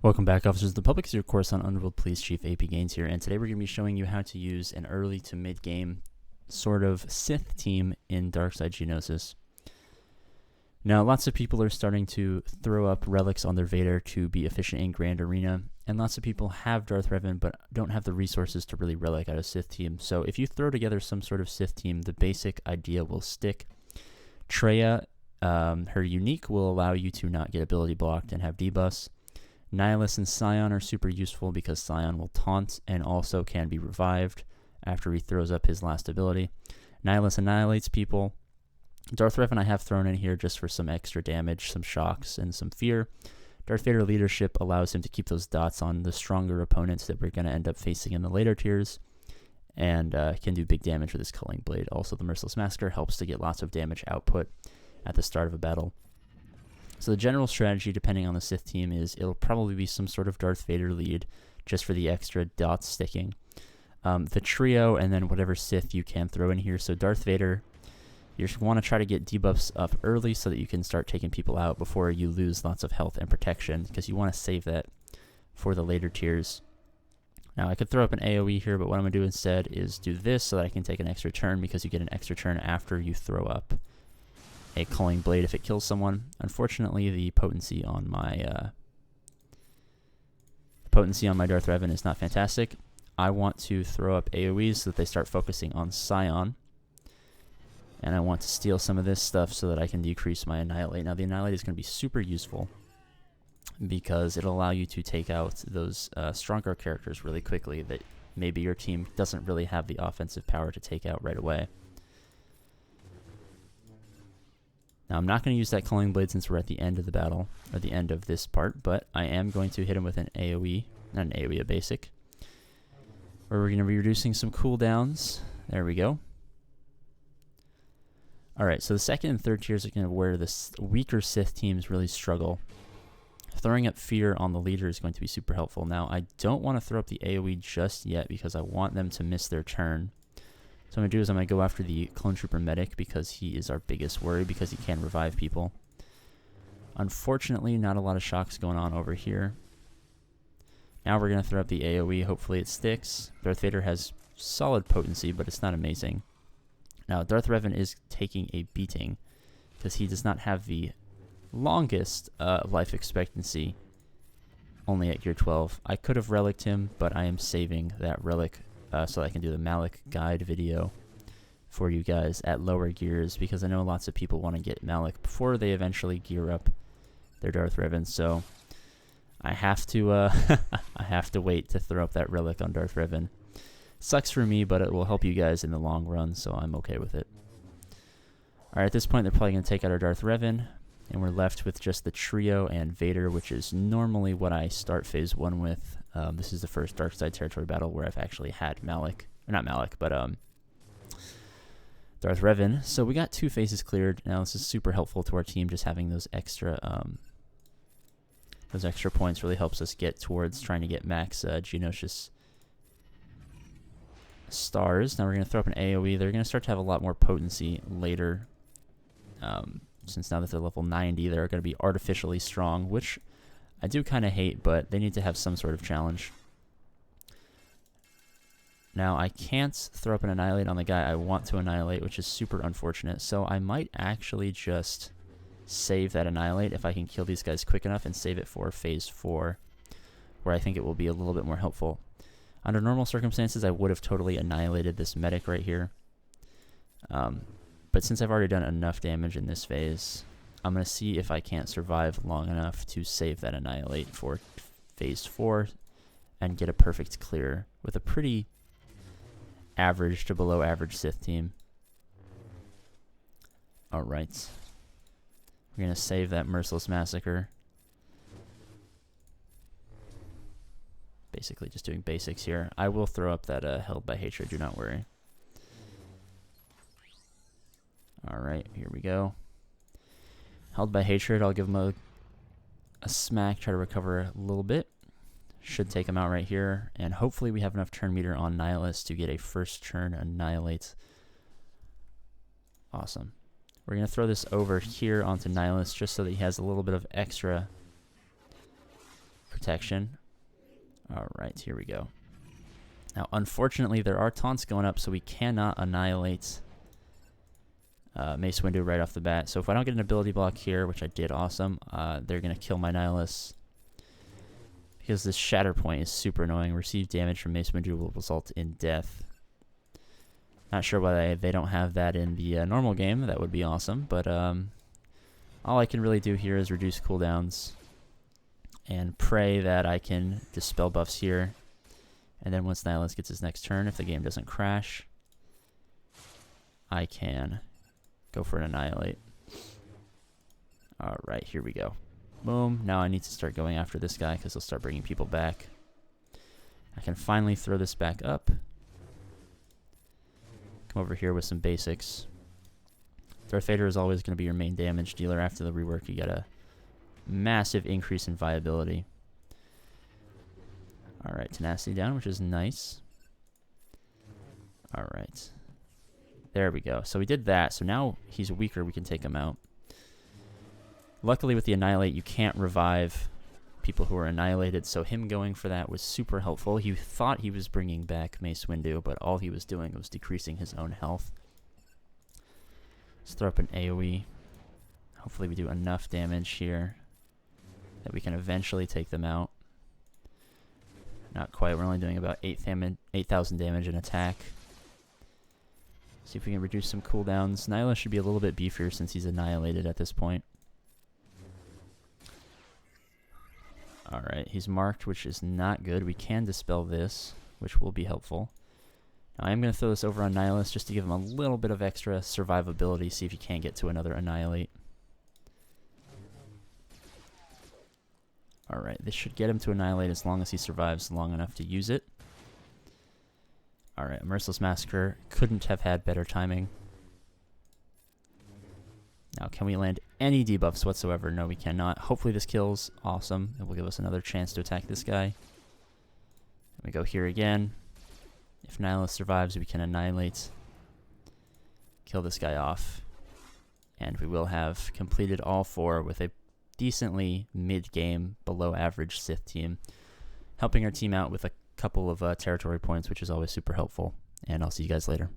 Welcome back, Officers of the Public. It's your course on Underworld Police Chief AP Gaines here, and today we're going to be showing you how to use an early to mid-game sort of Sith team in Darkside Geonosis. Now, lots of people are starting to throw up relics on their Vader to be efficient in Grand Arena, and lots of people have Darth Revan but don't have the resources to really relic out a Sith team. So if you throw together some sort of Sith team, the basic idea will stick. Traya, her unique will allow you to not get ability blocked and have debuffs. Nihilus and Scion are super useful because Scion will taunt and also can be revived after he throws up his last ability. Nihilus annihilates people. Darth Revan I have thrown in here just for some extra damage, some shocks, and some fear. Darth Vader leadership allows him to keep those dots on the stronger opponents that we're going to end up facing in the later tiers, and can do big damage with his Culling Blade. Also, the Merciless Massacre helps to get lots of damage output at the start of a battle. So the general strategy, depending on the Sith team, is it'll probably be some sort of Darth Vader lead, just for the extra dots sticking. The trio, and then whatever Sith you can throw in here. So Darth Vader, you just want to try to get debuffs up early so that you can start taking people out before you lose lots of health and protection, because you want to save that for the later tiers. Now I could throw up an AoE here, but what I'm going to do instead is do this so that I can take an extra turn, because you get an extra turn after you throw up a Culling Blade if it kills someone. Unfortunately, the potency on my Darth Revan is not fantastic. I want to throw up AoEs so that they start focusing on Scion, and I want to steal some of this stuff so that I can decrease my Annihilate. Now the Annihilate is going to be super useful because it'll allow you to take out those stronger characters really quickly that maybe your team doesn't really have the offensive power to take out right away. Now, I'm not going to use that Culling Blade since we're at the end of the battle, or the end of this part, but I am going to hit him with an AoE, not an AoE, a basic, where we're going to be reducing some cooldowns. There we go. Alright, so the second and third tiers are going to where the weaker Sith teams really struggle. Throwing up fear on the leader is going to be super helpful. Now, I don't want to throw up the AoE just yet because I want them to miss their turn. So what I'm going to do is I'm going to go after the Clone Trooper Medic because he is our biggest worry because he can revive people. Unfortunately, not a lot of shocks going on over here. Now we're going to throw up the AoE. Hopefully it sticks. Darth Vader has solid potency, but it's not amazing. Now Darth Revan is taking a beating because he does not have the longest life expectancy, only at gear 12. I could have relicked him, but I am saving that relic so I can do the Malak guide video for you guys at lower gears, because I know lots of people want to get Malak before they eventually gear up their Darth Revan. So I have to I have to wait to throw up that relic on Darth Revan. Sucks for me, but it will help you guys in the long run, so I'm okay with it. Alright, at this point they're probably going to take out our Darth Revan, and we're left with just the trio and Vader, which is normally what I start phase 1 with. This is the first Darkside territory battle where I've actually had Malak, or not Malak, but Darth Revan. So we got 2 phases cleared. Now this is super helpful to our team. Just having those extra points really helps us get towards trying to get max Geonosis stars. Now we're going to throw up an AoE. They're going to start to have a lot more potency later. Since now that they're level 90, they're going to be artificially strong, which I do kind of hate, but they need to have some sort of challenge. Now, I can't throw up an Annihilate on the guy I want to annihilate, which is super unfortunate, so I might actually just save that Annihilate if I can kill these guys quick enough and save it for phase 4, where I think it will be a little bit more helpful. Under normal circumstances, I would have totally annihilated this medic right here. But since I've already done enough damage in this phase, I'm going to see if I can't survive long enough to save that Annihilate for phase 4 and get a perfect clear with a pretty average to below average Sith team. Alright. We're going to save that Merciless Massacre. Basically just doing basics here. I will throw up that Held by Hatred, do not worry. Alright, here we go. Held by Hatred, I'll give him a smack, try to recover a little bit. Should take him out right here, and hopefully we have enough turn meter on Nihilus to get a first turn Annihilate. Awesome. We're going to throw this over here onto Nihilus just so that he has a little bit of extra protection. Alright, here we go. Now, unfortunately, there are taunts going up, so we cannot annihilate Mace Windu right off the bat. So if I don't get an ability block here, which I did awesome, they're going to kill my Nihilus. Because this Shatter Point is super annoying. Receive damage from Mace Windu will result in death. Not sure why they don't have that in the normal game. That would be awesome. But all I can really do here is reduce cooldowns and pray that I can dispel buffs here. And then once Nihilus gets his next turn, if the game doesn't crash, I can go for an Annihilate. Alright, here we go. Boom. Now I need to start going after this guy because he'll start bringing people back. I can finally throw this back up. Come over here with some basics. Darth Vader is always going to be your main damage dealer. After the rework, you get a massive increase in viability. Alright, tenacity down, which is nice. Alright. There we go. So we did that. So now he's weaker. We can take him out. Luckily with the Annihilate, you can't revive people who are annihilated. So him going for that was super helpful. He thought he was bringing back Mace Windu, but all he was doing was decreasing his own health. Let's throw up an AoE. Hopefully we do enough damage here that we can eventually take them out. Not quite. We're only doing about 8,000 damage in attack. See if we can reduce some cooldowns. Nihilus should be a little bit beefier since he's annihilated at this point. Alright, he's marked, which is not good. We can dispel this, which will be helpful. Now, I am going to throw this over on Nihilus just to give him a little bit of extra survivability, see if he can't get to another Annihilate. Alright, this should get him to Annihilate as long as he survives long enough to use it. Alright, Merciless Massacre couldn't have had better timing. Now, can we land any debuffs whatsoever? No, we cannot. Hopefully this kills. Awesome. It will give us another chance to attack this guy. We go here again. If Nihilus survives, we can Annihilate. Kill this guy off. And we will have completed all four with a decently mid-game, below-average Sith team. Helping our team out with a couple of territory points, which is always super helpful. And I'll see you guys later.